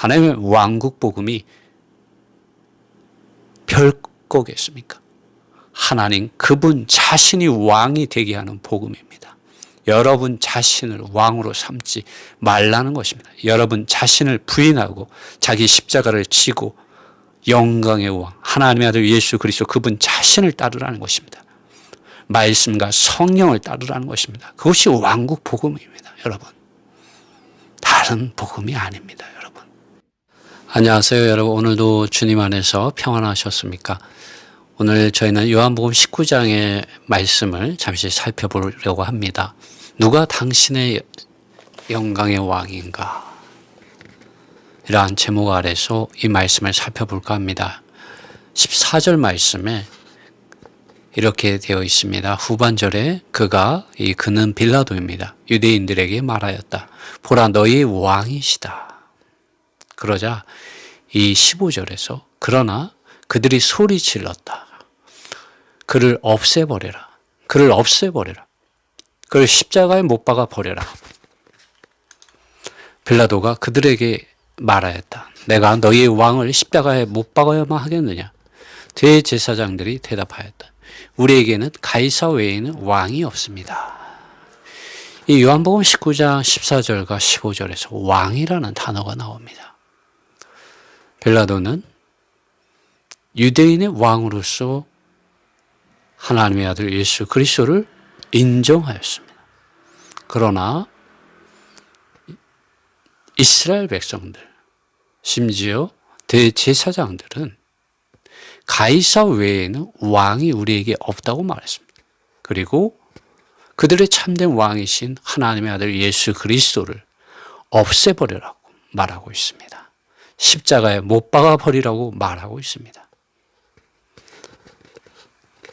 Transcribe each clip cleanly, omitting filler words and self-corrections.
하나님의 왕국 복음이 별거겠습니까? 하나님 그분 자신이 왕이 되게 하는 복음입니다. 여러분 자신을 왕으로 삼지 말라는 것입니다. 여러분 자신을 부인하고 자기 십자가를 지고 영광의 왕 하나님의 아들 예수 그리스도 그분 자신을 따르라는 것입니다. 말씀과 성령을 따르라는 것입니다. 그것이 왕국 복음입니다. 여러분. 다른 복음이 아닙니다. 여러분. 안녕하세요. 여러분. 오늘도 주님 안에서 평안하셨습니까? 오늘 저희는 요한복음 19장의 말씀을 잠시 살펴보려고 합니다. 누가 당신의 영광의 왕인가? 이러한 제목 아래서 이 말씀을 살펴볼까 합니다. 14절 말씀에 이렇게 되어 있습니다. 후반절에 그는 빌라도입니다. 유대인들에게 말하였다. 보라 너희 왕이시다. 그러자 이 15절에서 그러나 그들이 소리 질렀다. 그를 없애버려라. 그를 없애버려라. 그를 십자가에 못 박아 버려라. 빌라도가 그들에게 말하였다. 내가 너희의 왕을 십자가에 못 박아야만 하겠느냐? 대제사장들이 대답하였다. 우리에게는 가이사 외에는 왕이 없습니다. 이 요한복음 19장 14절과 15절에서 왕이라는 단어가 나옵니다. 빌라도는 유대인의 왕으로서 하나님의 아들 예수 그리스도를 인정하였습니다. 그러나 이스라엘 백성들, 심지어 대제사장들은 가이사 외에는 왕이 우리에게 없다고 말했습니다. 그리고 그들의 참된 왕이신 하나님의 아들 예수 그리스도를 없애버리라고 말하고 있습니다. 십자가에 못 박아버리라고 말하고 있습니다.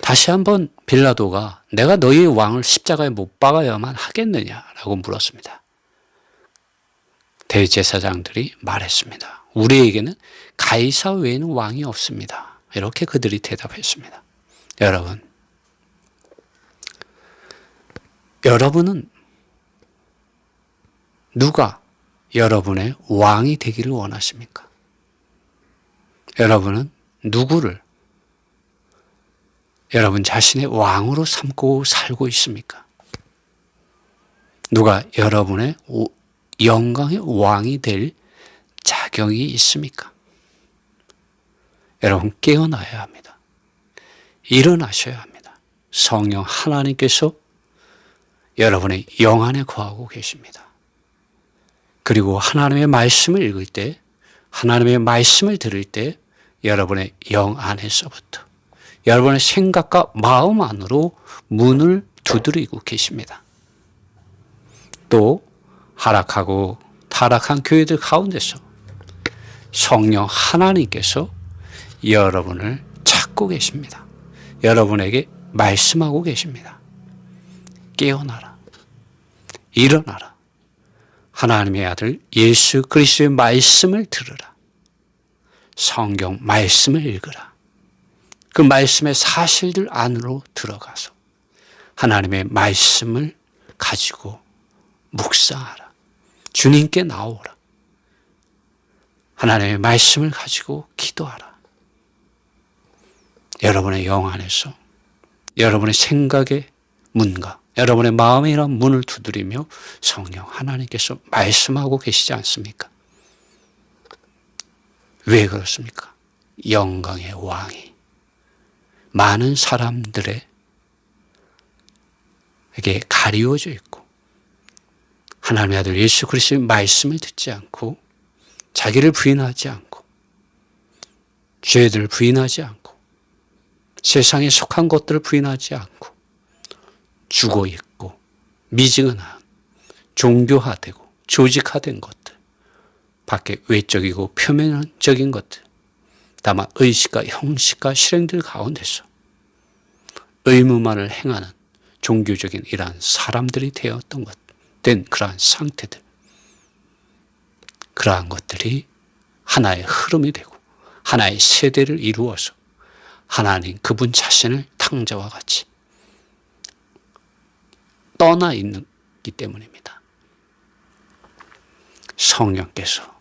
다시 한번 빌라도가 내가 너희의 왕을 십자가에 못 박아야만 하겠느냐라고 물었습니다. 대제사장들이 말했습니다. 우리에게는 가이사 외에는 왕이 없습니다. 이렇게 그들이 대답했습니다. 여러분은 누가 여러분의 왕이 되기를 원하십니까? 여러분은 누구를 여러분 자신의 왕으로 삼고 살고 있습니까? 누가 여러분의 영광의 왕이 될 자격이 있습니까? 여러분 깨어나야 합니다. 일어나셔야 합니다. 성령 하나님께서 여러분의 영 안에 거하고 계십니다. 그리고 하나님의 말씀을 읽을 때, 하나님의 말씀을 들을 때 여러분의 영 안에서부터 여러분의 생각과 마음 안으로 문을 두드리고 계십니다. 또 하락하고 타락한 교회들 가운데서 성령 하나님께서 여러분을 찾고 계십니다. 여러분에게 말씀하고 계십니다. 깨어나라. 일어나라. 하나님의 아들 예수 그리스도의 말씀을 들으라. 성경 말씀을 읽으라. 그 말씀의 사실들 안으로 들어가서 하나님의 말씀을 가지고 묵상하라. 주님께 나오라. 하나님의 말씀을 가지고 기도하라. 여러분의 영 안에서 여러분의 생각의 문과 여러분의 마음의 이런 문을 두드리며 성령 하나님께서 말씀하고 계시지 않습니까? 왜 그렇습니까? 영광의 왕이 많은 사람들에게 가리워져 있고 하나님의 아들 예수 그리스도의 말씀을 듣지 않고 자기를 부인하지 않고 죄들을 부인하지 않고 세상에 속한 것들을 부인하지 않고 죽어 있고 미지근한 종교화되고 조직화된 것들 밖에 외적이고 표면적인 것들 다만 의식과 형식과 실행들 가운데서 의무만을 행하는 종교적인 이러한 사람들이 된 그러한 상태들 그러한 것들이 하나의 흐름이 되고 하나의 세대를 이루어서 하나님 그분 자신을 탕자와 같이 떠나 있기 때문입니다. 성령께서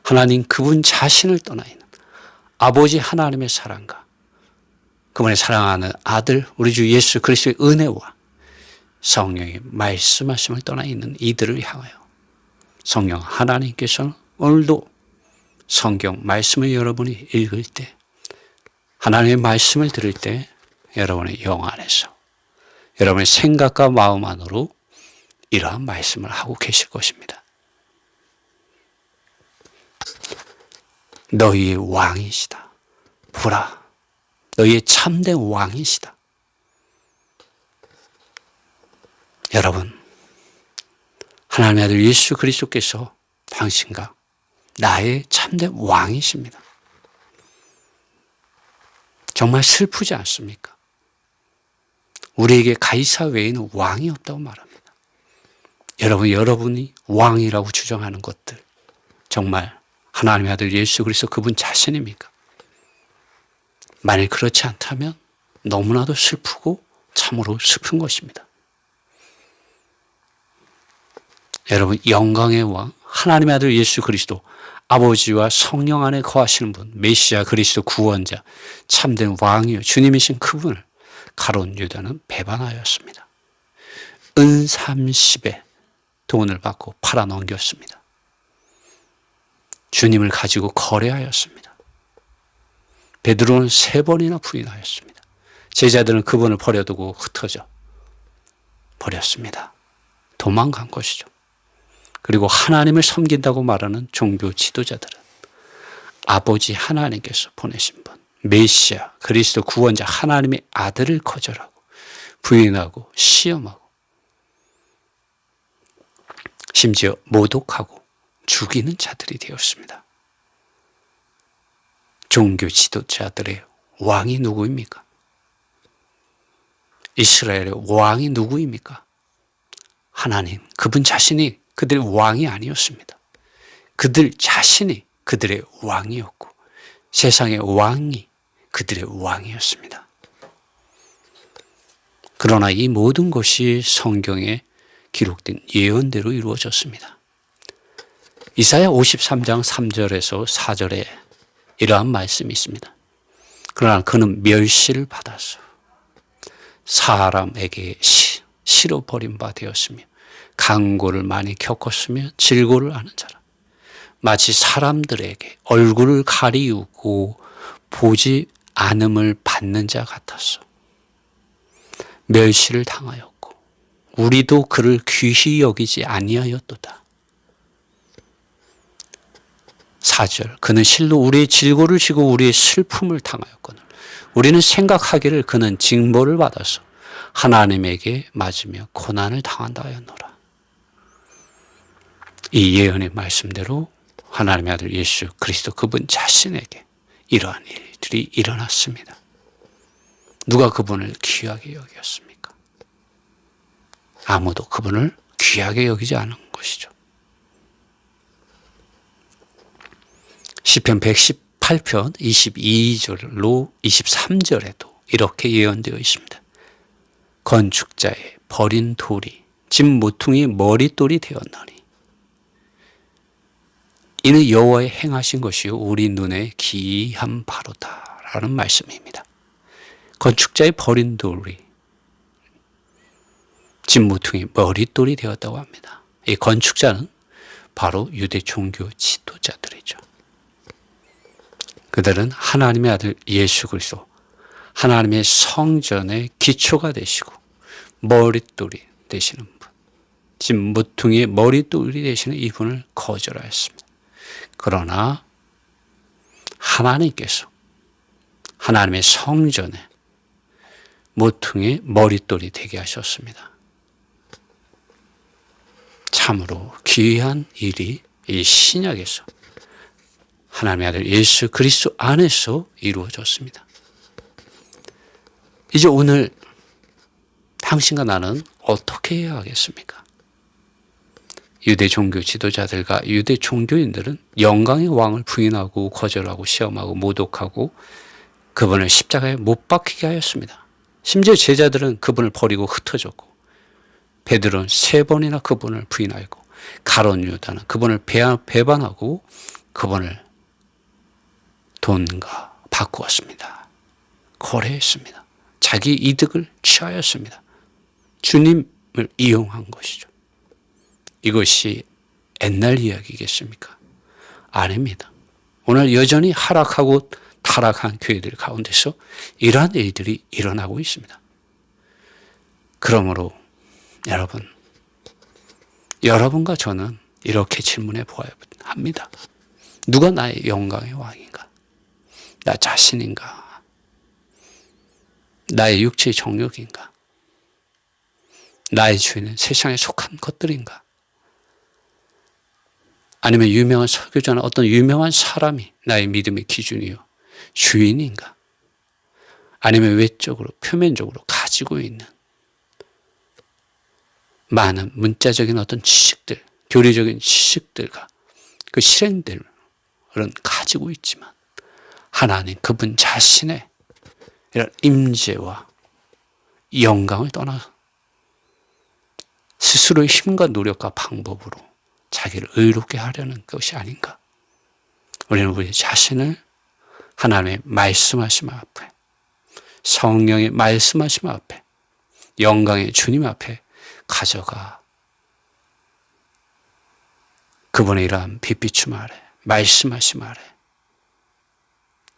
하나님 그분 자신을 떠나 있는 아버지 하나님의 사랑과 그분의 사랑하는 아들 우리 주 예수 그리스도의 은혜와 성령의 말씀하심을 떠나 있는 이들을 향하여 성령 하나님께서는 오늘도 성경 말씀을 여러분이 읽을 때 하나님의 말씀을 들을 때 여러분의 영 안에서 여러분의 생각과 마음 안으로 이러한 말씀을 하고 계실 것입니다. 너희의 왕이시다. 보라, 너희의 참된 왕이시다. 여러분, 하나님의 아들 예수 그리스도께서 당신과 나의 참된 왕이십니다. 정말 슬프지 않습니까? 우리에게 가이사 외에는 왕이 없다고 말합니다. 여러분이 왕이라고 주장하는 것들 정말 하나님의 아들 예수 그리스도 그분 자신입니까? 만일 그렇지 않다면 너무나도 슬프고 참으로 슬픈 것입니다. 여러분, 영광의 왕 하나님의 아들 예수 그리스도 아버지와 성령 안에 거하시는 분 메시아 그리스도 구원자 참된 왕이요 주님이신 그분을 가룟 유다는 배반하였습니다. 은 30에 돈을 받고 팔아넘겼습니다. 주님을 가지고 거래하였습니다. 베드로는 3번이나 부인하였습니다. 제자들은 그분을 버려두고 흩어져 버렸습니다. 도망간 것이죠. 그리고 하나님을 섬긴다고 말하는 종교 지도자들은 아버지 하나님께서 보내신 분 메시아 그리스도 구원자 하나님의 아들을 거절하고 부인하고 시험하고 심지어 모독하고 죽이는 자들이 되었습니다. 종교 지도자들의 왕이 누구입니까? 이스라엘의 왕이 누구입니까? 하나님, 그분 자신이 그들의 왕이 아니었습니다. 그들 자신이 그들의 왕이었고 세상의 왕이 그들의 왕이었습니다. 그러나 이 모든 것이 성경에 기록된 예언대로 이루어졌습니다. 이사야 53장 3절에서 4절에 이러한 말씀이 있습니다. 그러나 그는 멸시를 받아서 사람에게 실어 버린 바 되었으며 강고를 많이 겪었으며 질고를 아는 자라. 마치 사람들에게 얼굴을 가리우고 보지 않음을 받는 자 같았어. 멸시를 당하였고 우리도 그를 귀히 여기지 아니하였도다. 4절 그는 실로 우리의 질고를 지고 우리의 슬픔을 당하였거늘 우리는 생각하기를 그는 징벌을 받아서 하나님에게 맞으며 고난을 당한다 하였노라. 이 예언의 말씀대로 하나님의 아들 예수 그리스도 그분 자신에게 이러한 일들이 일어났습니다. 누가 그분을 귀하게 여겼습니까? 아무도 그분을 귀하게 여기지 않은 것이죠. 시편 118편 22절로 23절에도 이렇게 예언되어 있습니다. 건축자의 버린 돌이 집 모퉁이 머릿돌이 되었나니 이는 여호와의 행하신 것이요 우리 눈에 기이한 바로다라는 말씀입니다. 건축자의 버린 돌이 집 모퉁이 머릿돌이 되었다고 합니다. 이 건축자는 바로 유대 종교 지도자들이죠. 그들은 하나님의 아들 예수 그리스도 하나님의 성전의 기초가 되시고 머릿돌이 되시는 분, 집 모퉁이의 머릿돌이 되시는 이분을 거절하였습니다. 그러나 하나님께서 하나님의 성전에 모퉁이의 머릿돌이 되게 하셨습니다. 참으로 귀한 일이 이 신약에서 하나님의 아들 예수 그리스도 안에서 이루어졌습니다. 이제 오늘 당신과 나는 어떻게 해야 하겠습니까? 유대 종교 지도자들과 유대 종교인들은 영광의 왕을 부인하고 거절하고 시험하고 모독하고 그분을 십자가에 못 박히게 하였습니다. 심지어 제자들은 그분을 버리고 흩어졌고 베드로는 3번이나 그분을 부인하였고 가룟 유다는 그분을 배반하고 그분을 돈과 바꾸었습니다. 거래했습니다. 자기 이득을 취하였습니다. 주님을 이용한 것이죠. 이것이 옛날 이야기겠습니까? 아닙니다. 오늘 여전히 하락하고 타락한 교회들 가운데서 이러한 일들이 일어나고 있습니다. 그러므로 여러분과 저는 이렇게 질문해 보아야 합니다. 누가 나의 영광의 왕인가? 나 자신인가? 나의 육체의 정욕인가? 나의 주인은 세상에 속한 것들인가? 아니면 유명한 설교자나 어떤 유명한 사람이 나의 믿음의 기준이요 주인인가? 아니면 외적으로 표면적으로 가지고 있는 많은 문자적인 어떤 지식들, 교리적인 지식들과 그 실행들은 가지고 있지만 하나님 그분 자신의 이런 임재와 영광을 떠나서 스스로의 힘과 노력과 방법으로 자기를 의롭게 하려는 것이 아닌가? 우리는 우리 자신을 하나님의 말씀하심 앞에, 성령의 말씀하심 앞에, 영광의 주님 앞에 가져가 그분의 이러한 빛비춤 아래, 말씀하심 아래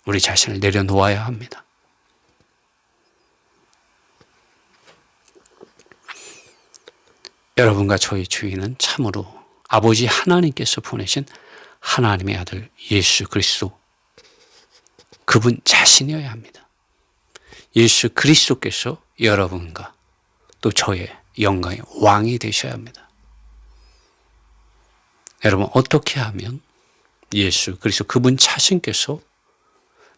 우리 자신을 내려놓아야 합니다. 여러분과 저희 주인은 참으로 아버지 하나님께서 보내신 하나님의 아들 예수 그리스도 그분 자신이어야 합니다. 예수 그리스도께서 여러분과 또 저의 영광의 왕이 되셔야 합니다. 여러분 어떻게 하면 예수 그리스도 그분 자신께서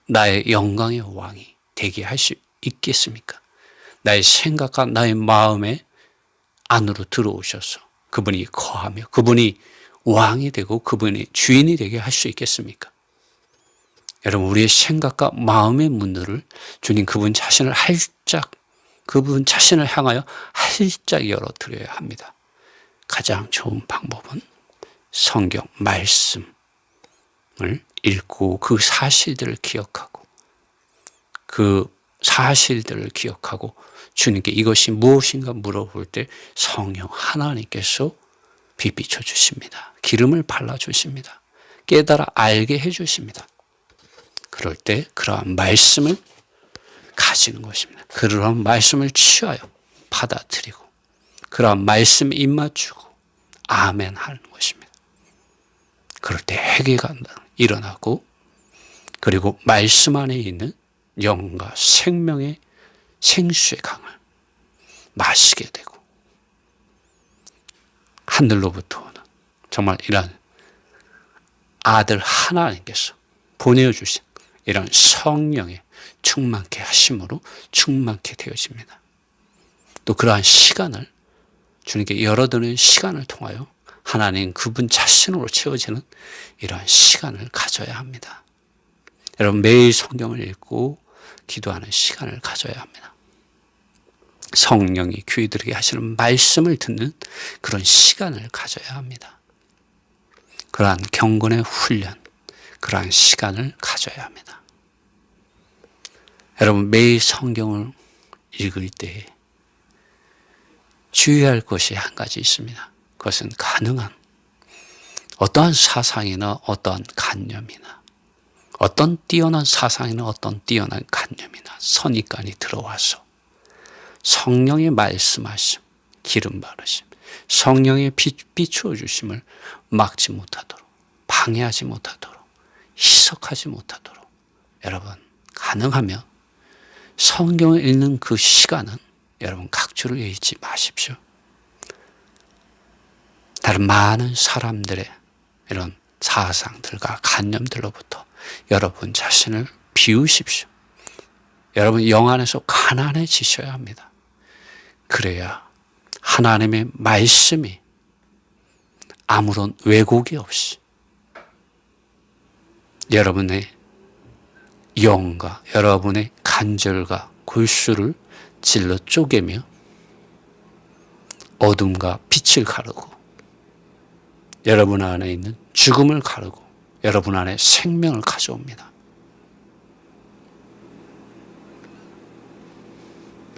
나의 영광의 왕이 되게 할 수 있겠습니까? 나의 생각과 나의 마음에 안으로 들어오셔서 그분이 거하며 그분이 왕이 되고 그분이 주인이 되게 할 수 있겠습니까? 여러분 우리의 생각과 마음의 문들을 주님 그분 자신을 활짝 그분 자신을 향하여 활짝 열어드려야 합니다. 가장 좋은 방법은 성경 말씀을 읽고 그 사실들을 기억하고 주님께 이것이 무엇인가 물어볼 때 성령 하나님께서 빛 비춰주십니다. 기름을 발라주십니다. 깨달아 알게 해주십니다. 그럴 때 그러한 말씀을 가지는 것입니다. 그러한 말씀을 취하여 받아들이고 그러한 말씀에 입맞추고 아멘 하는 것입니다. 그럴 때 회개가 일어나고 그리고 말씀 안에 있는 영과 생명의 생수의 강을 마시게 되고 하늘로부터 오는 정말 이런 아들 하나님께서 보내주신 이런 성령의 충만케 하심으로 충만케 되어집니다. 또 그러한 시간을 주님께 열어두는 시간을 통하여 하나님 그분 자신으로 채워지는 이러한 시간을 가져야 합니다. 여러분 매일 성경을 읽고 기도하는 시간을 가져야 합니다. 성령이 귀들에게 하시는 말씀을 듣는 그런 시간을 가져야 합니다. 그러한 경건의 훈련, 그러한 시간을 가져야 합니다. 여러분 매일 성경을 읽을 때 주의할 것이 한 가지 있습니다. 그것은 가능한 어떠한 사상이나 어떠한 관념이나 어떤 뛰어난 사상이나 어떤 뛰어난 관념이나 선입관이 들어와서 성령의 말씀하심, 기름 바르심, 성령의 비추어 주심을 막지 못하도록, 방해하지 못하도록, 희석하지 못하도록 여러분 가능하면 성경을 읽는 그 시간은 여러분 각주를 잃지 마십시오. 다른 많은 사람들의 이런 사상들과 관념들로부터 여러분 자신을 비우십시오. 여러분 영 안에서 가난해지셔야 합니다. 그래야 하나님의 말씀이 아무런 왜곡이 없이 여러분의 영과 여러분의 간절과 골수를 질러 쪼개며 어둠과 빛을 가르고 여러분 안에 있는 죽음을 가르고 여러분 안에 생명을 가져옵니다.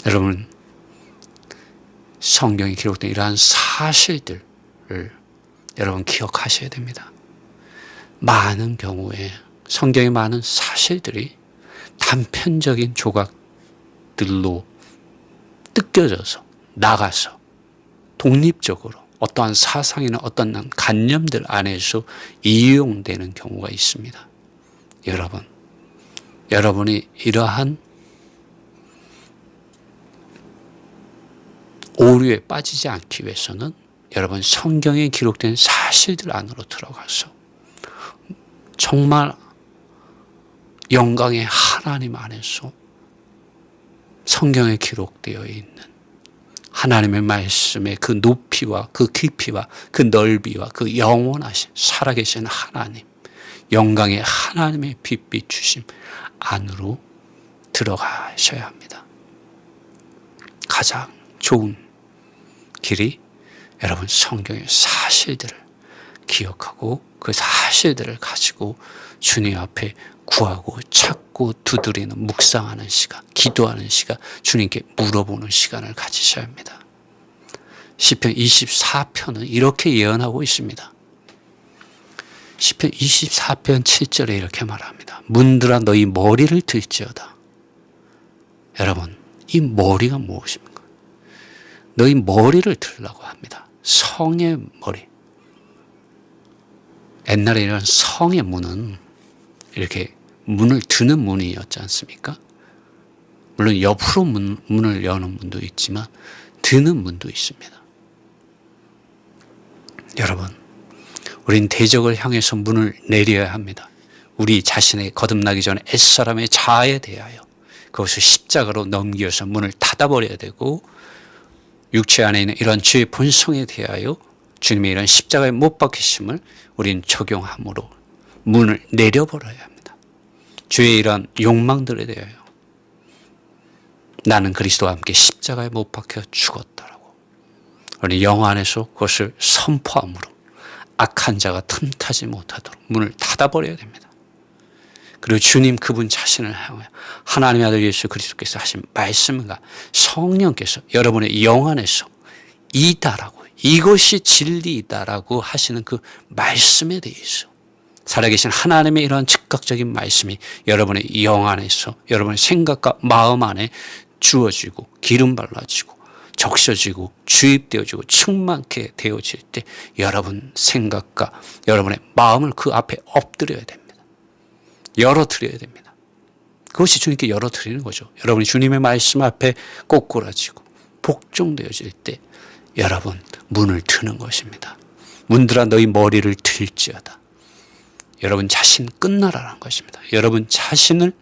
여러분, 성경에 기록된 이러한 사실들을 여러분 기억하셔야 됩니다. 많은 경우에 성경의 많은 사실들이 단편적인 조각들로 뜯겨져서 나가서 독립적으로 어떠한 사상이나 어떤 관념들 안에서 이용되는 경우가 있습니다. 여러분이 이러한 오류에 빠지지 않기 위해서는 여러분 성경에 기록된 사실들 안으로 들어가서 정말 영광의 하나님 안에서 성경에 기록되어 있는 하나님의 말씀의 그 높이와 그 깊이와 그 넓이와 그 영원하신 살아계신 하나님, 영광의 하나님의 빛 주심 안으로 들어가셔야 합니다. 가장 좋은 길이 여러분 성경의 사실들을 기억하고 그 사실들을 가지고 주님 앞에 구하고 찾고 두드리는 묵상하는 시간, 기도하는 시간, 주님께 물어보는 시간을 가지셔야 합니다. 시편 24편은 이렇게 예언하고 있습니다. 시편 24편 7절에 이렇게 말합니다. 문들아 너희 머리를 들지어다. 여러분, 이 머리가 무엇입니까? 너희 머리를 들으라고 합니다. 성의 머리. 옛날에 이런 성의 문은 이렇게 문을 드는 문이었지 않습니까? 물론 옆으로 문을 여는 문도 있지만 드는 문도 있습니다. 여러분, 우린 대적을 향해서 문을 내려야 합니다. 우리 자신의 거듭나기 전에 옛사람의 자아에 대하여 그것을 십자가로 넘겨서 문을 닫아버려야 되고, 육체 안에 있는 이런 죄의 본성에 대하여 주님의 이런 십자가에 못 박히심을 우린 적용함으로 문을 내려버려야 합니다. 죄의 이런 욕망들에 대하여 나는 그리스도와 함께 십자가에 못 박혀 죽었다라고 우리 영 안에서 그것을 선포함으로 악한 자가 틈타지 못하도록 문을 닫아버려야 됩니다. 그리고 주님 그분 자신을 향하여 하나님의 아들 예수 그리스도께서 하신 말씀과 성령께서 여러분의 영 안에서 이다라고, 이것이 진리이다라고 하시는 그 말씀에 대해서 살아계신 하나님의 이러한 즉각적인 말씀이 여러분의 영 안에서 여러분의 생각과 마음 안에 주어지고 기름 발라지고 적셔지고 주입되어지고 충만케 되어질 때 여러분 생각과 여러분의 마음을 그 앞에 엎드려야 됩니다. 열어드려야 됩니다. 그것이 주님께 열어드리는 거죠. 여러분이 주님의 말씀 앞에 꼬꾸라지고 복종되어질 때 여러분 문을 트는 것입니다. 문들아 너희 머리를 들지어다. 여러분 자신 끝나라는 것입니다. 여러분 자신을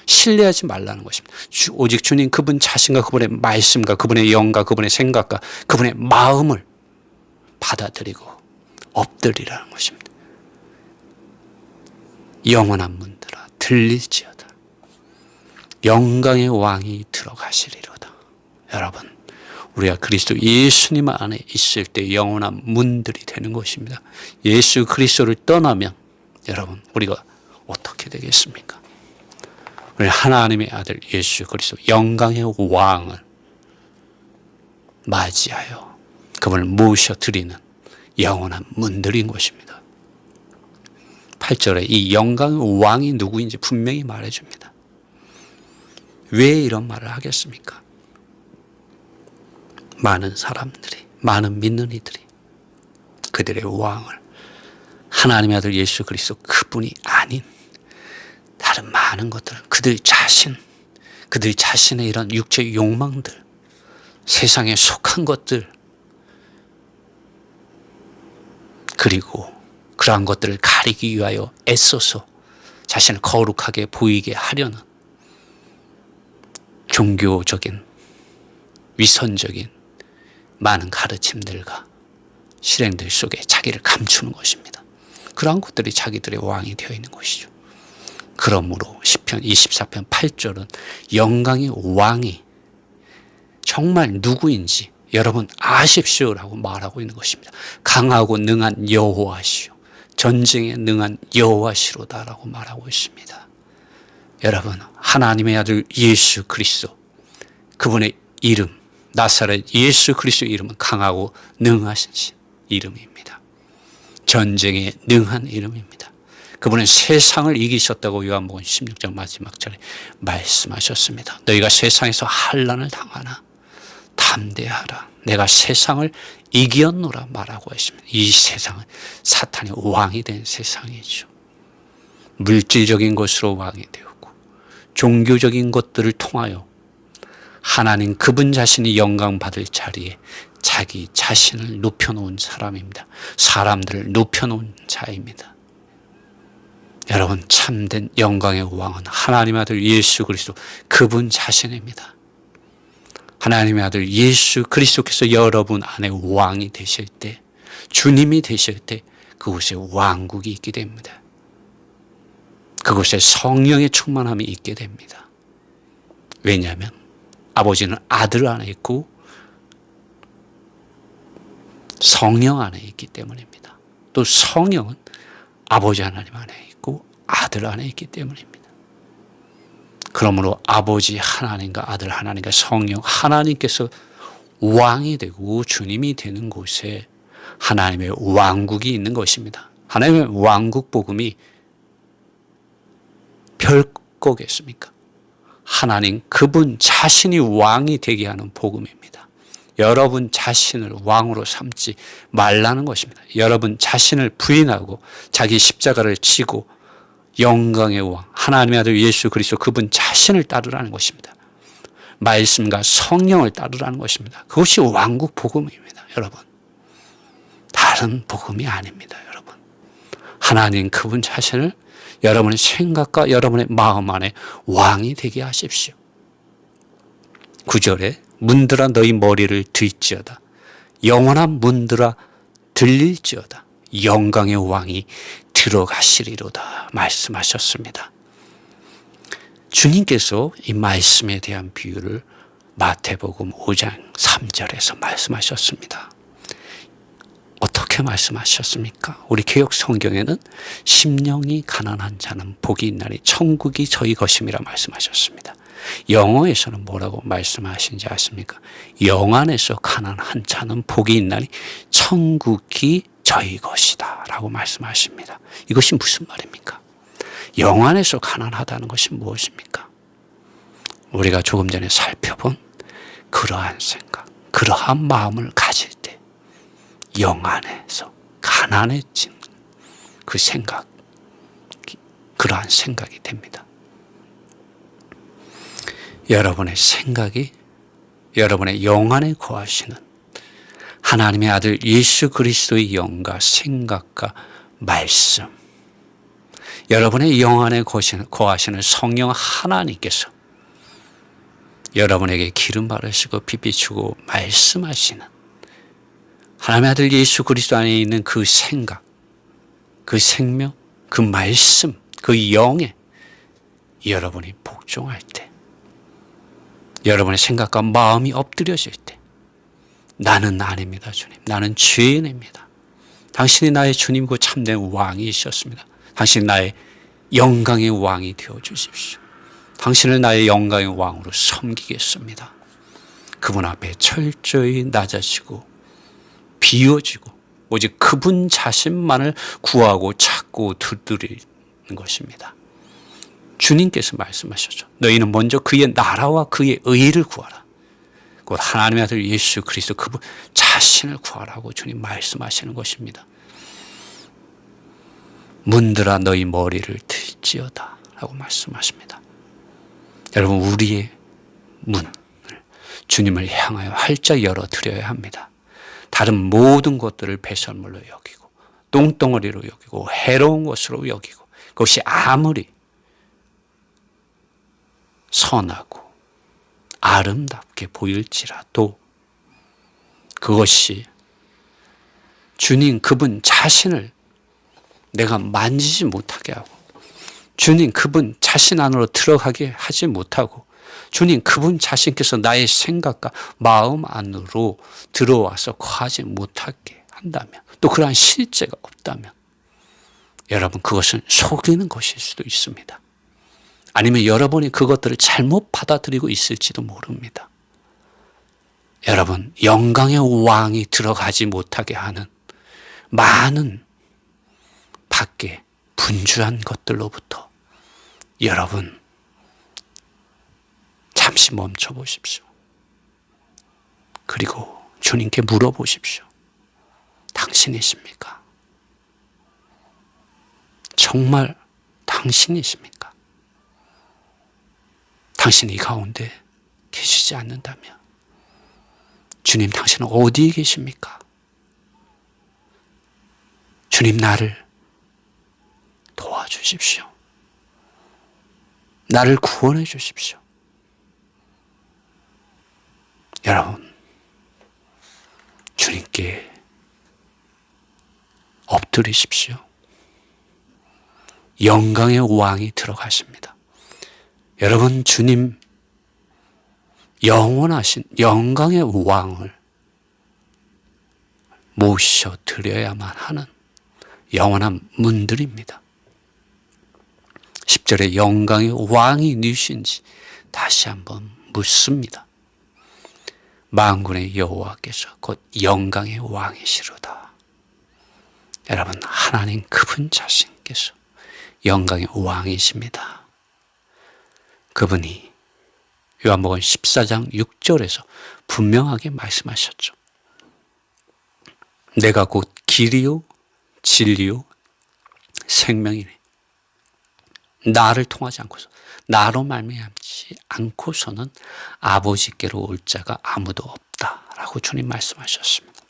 신뢰하지 말라는 것입니다. 오직 주님 그분 자신과 그분의 말씀과 그분의 영과 그분의 생각과 그분의 마음을 받아들이고 엎드리라는 것입니다. 영원한 문들아 들릴지어다. 영광의 왕이 들어가시리로다. 여러분, 우리가 그리스도 예수님 안에 있을 때 영원한 문들이 되는 것입니다. 예수 그리스도를 떠나면 여러분 우리가 어떻게 되겠습니까? 우리 하나님의 아들 예수 그리스도 영광의 왕을 맞이하여 그분을 모셔드리는 영원한 문들인 것입니다. 8절에 이 영광의 왕이 누구인지 분명히 말해줍니다. 왜 이런 말을 하겠습니까? 많은 사람들이, 많은 믿는 이들이 그들의 왕을 하나님의 아들 예수 그리스도 그분이 아닌 다른 많은 것들, 그들 자신의 이런 육체의 욕망들, 세상에 속한 것들, 그리고 그러한 것들을 가리기 위하여 애써서 자신을 거룩하게 보이게 하려는 종교적인, 위선적인 많은 가르침들과 실행들 속에 자기를 감추는 것입니다. 그러한 것들이 자기들의 왕이 되어 있는 것이죠. 그러므로 시편 24편 8절은 영광의 왕이 정말 누구인지 여러분 아십시오라고 말하고 있는 것입니다. 강하고 능한 여호와시오. 전쟁에 능한 여호와시로다라고 말하고 있습니다. 여러분, 하나님의 아들 예수 그리스도, 그분의 이름, 나사렛 예수 그리스도의 이름은 강하고 능하신 이름입니다. 전쟁에 능한 이름입니다. 그분은 세상을 이기셨다고 요한복음 16장 마지막 절에 말씀하셨습니다. 너희가 세상에서 환난을 당하나 담대하라. 내가 세상을 이겼노라 말하고 있습니다. 이 세상은 사탄의 왕이 된 세상이죠. 물질적인 것으로 왕이 되었고 종교적인 것들을 통하여 하나님 그분 자신이 영광 받을 자리에 자기 자신을 높여놓은 사람입니다. 사람들을 높여놓은 자입니다. 여러분, 참된 영광의 왕은 하나님의 아들 예수 그리스도 그분 자신입니다. 하나님의 아들 예수 그리스도께서 여러분 안에 왕이 되실 때, 주님이 되실 때 그곳에 왕국이 있게 됩니다. 그곳에 성령의 충만함이 있게 됩니다. 왜냐하면 아버지는 아들 안에 있고 성령 안에 있기 때문입니다. 또 성령은 아버지 하나님 안에 있고 아들 안에 있기 때문입니다. 그러므로 아버지 하나님과 아들 하나님과 성령 하나님께서 왕이 되고 주님이 되는 곳에 하나님의 왕국이 있는 것입니다. 하나님의 왕국 복음이 별거겠습니까? 하나님 그분 자신이 왕이 되게 하는 복음입니다. 여러분 자신을 왕으로 삼지 말라는 것입니다. 여러분 자신을 부인하고 자기 십자가를 지고 영광의 왕 하나님의 아들 예수 그리스도 그분 자신을 따르라는 것입니다. 말씀과 성령을 따르라는 것입니다. 그것이 왕국 복음입니다. 여러분, 다른 복음이 아닙니다. 여러분, 하나님 그분 자신을 여러분의 생각과 여러분의 마음 안에 왕이 되게 하십시오. 9절에 문들아 너희 머리를 들지어다. 영원한 문들아 들릴지어다. 영광의 왕이 들어가시리로다 말씀하셨습니다. 주님께서 이 말씀에 대한 비유를 마태복음 5장 3절에서 말씀하셨습니다. 어떻게 말씀하셨습니까? 우리 개역 성경에는 심령이 가난한 자는 복이 있나니 천국이 저희 것임이라 말씀하셨습니다. 영어에서는 뭐라고 말씀하신지 아십니까? 영 안에서 가난한 자는 복이 있나니 천국이 저희 것이다 라고 말씀하십니다. 이것이 무슨 말입니까? 영 안에서 가난하다는 것이 무엇입니까? 우리가 조금 전에 살펴본 그러한 생각, 그러한 마음을 가질 때 영 안에서 가난해진 그 생각, 그러한 생각이 됩니다. 여러분의 생각이 여러분의 영 안에 거하시는 하나님의 아들 예수 그리스도의 영과 생각과 말씀, 여러분의 영 안에 거하시는 성령 하나님께서 여러분에게 기름 바르시고 피 비추고 말씀하시는 하나님의 아들 예수 그리스도 안에 있는 그 생각, 그 생명, 그 말씀, 그 영에 여러분이 복종할 때, 여러분의 생각과 마음이 엎드려질 때, 나는 아닙니다, 주님. 나는 죄인입니다. 당신이 나의 주님이고 참된 왕이셨습니다. 당신이 나의 영광의 왕이 되어주십시오. 당신을 나의 영광의 왕으로 섬기겠습니다. 그분 앞에 철저히 낮아지고 비워지고 오직 그분 자신만을 구하고 찾고 두드리는 것입니다. 주님께서 말씀하셨죠. 너희는 먼저 그의 나라와 그의 의를 구하라. 곧 하나님의 아들 예수 그리스도 그분 자신을 구하라고 주님 말씀하시는 것입니다. 문들아 너희 머리를 들지어다 라고 말씀하십니다. 여러분, 우리의 문을 주님을 향하여 활짝 열어드려야 합니다. 다른 모든 것들을 배설물로 여기고 똥덩어리로 여기고 해로운 것으로 여기고 그것이 아무리 선하고 아름답게 보일지라도 그것이 주님 그분 자신을 내가 만지지 못하게 하고 주님 그분 자신 안으로 들어가게 하지 못하고 주님 그분 자신께서 나의 생각과 마음 안으로 들어와서 거하지 못하게 한다면 또 그러한 실제가 없다면 여러분, 그것은 속이는 것일 수도 있습니다. 아니면 여러분이 그것들을 잘못 받아들이고 있을지도 모릅니다. 여러분, 영광의 왕이 들어가지 못하게 하는 많은 밖에 분주한 것들로부터 여러분 잠시 멈춰 보십시오. 그리고 주님께 물어보십시오. 당신이십니까? 정말 당신이십니까? 당신이 이 가운데 계시지 않는다면 주님, 당신은 어디에 계십니까? 주님, 나를 도와주십시오. 나를 구원해 주십시오. 여러분, 주님께 엎드리십시오. 영광의 왕이 들어가십니다. 여러분, 주님 영원하신 영광의 왕을 모셔드려야만 하는 영원한 문들입니다. 10절에 영광의 왕이 누구신지 다시 한번 묻습니다. 만군의 여호와께서 곧 영광의 왕이시로다. 여러분, 하나님 그분 자신께서 영광의 왕이십니다. 그분이 요한복음 14장 6절에서 분명하게 말씀하셨죠. 내가 곧 길이요 진리요 생명이네. 나를 통하지 않고서, 나로 말미암지 않고서는 아버지께로 올 자가 아무도 없다라고 주님 말씀하셨습니다.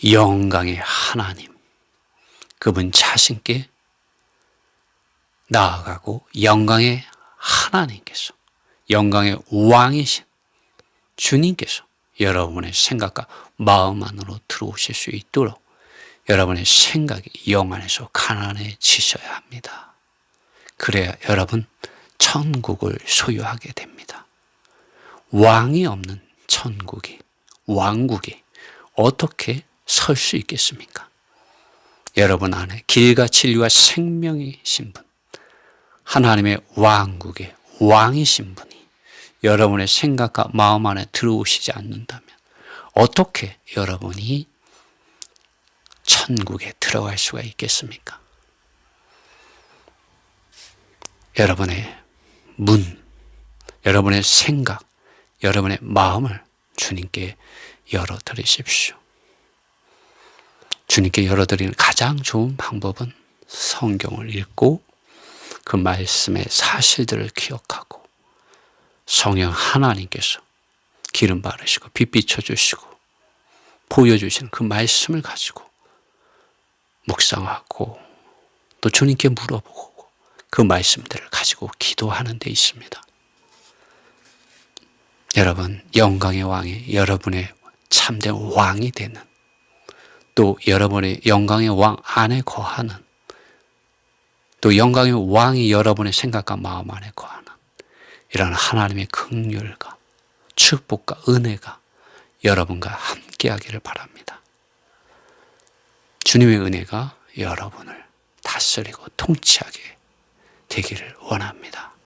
영광의 하나님, 그분 자신께 나아가고 영광의 하나님께서, 영광의 왕이신 주님께서 여러분의 생각과 마음 안으로 들어오실 수 있도록 여러분의 생각이 영 안에서 가난해지셔야 합니다. 그래야 여러분 천국을 소유하게 됩니다. 왕이 없는 천국이, 왕국이 어떻게 설 수 있겠습니까? 여러분 안에 길과 진리와 생명이신 분, 하나님의 왕국의 왕이신 분이 여러분의 생각과 마음 안에 들어오시지 않는다면 어떻게 여러분이 천국에 들어갈 수가 있겠습니까? 여러분의 문, 여러분의 생각, 여러분의 마음을 주님께 열어드리십시오. 주님께 열어드리는 가장 좋은 방법은 성경을 읽고 그 말씀의 사실들을 기억하고 성령 하나님께서 기름 바르시고 빛 비춰주시고 보여주시는 그 말씀을 가지고 묵상하고 또 주님께 물어보고 그 말씀들을 가지고 기도하는 데 있습니다. 여러분, 영광의 왕이 여러분의 참된 왕이 되는, 또 여러분의 영광의 왕 안에 거하는, 또 영광의 왕이 여러분의 생각과 마음 안에 거하는 이런 하나님의 긍휼과 축복과 은혜가 여러분과 함께하기를 바랍니다. 주님의 은혜가 여러분을 다스리고 통치하게 되기를 원합니다.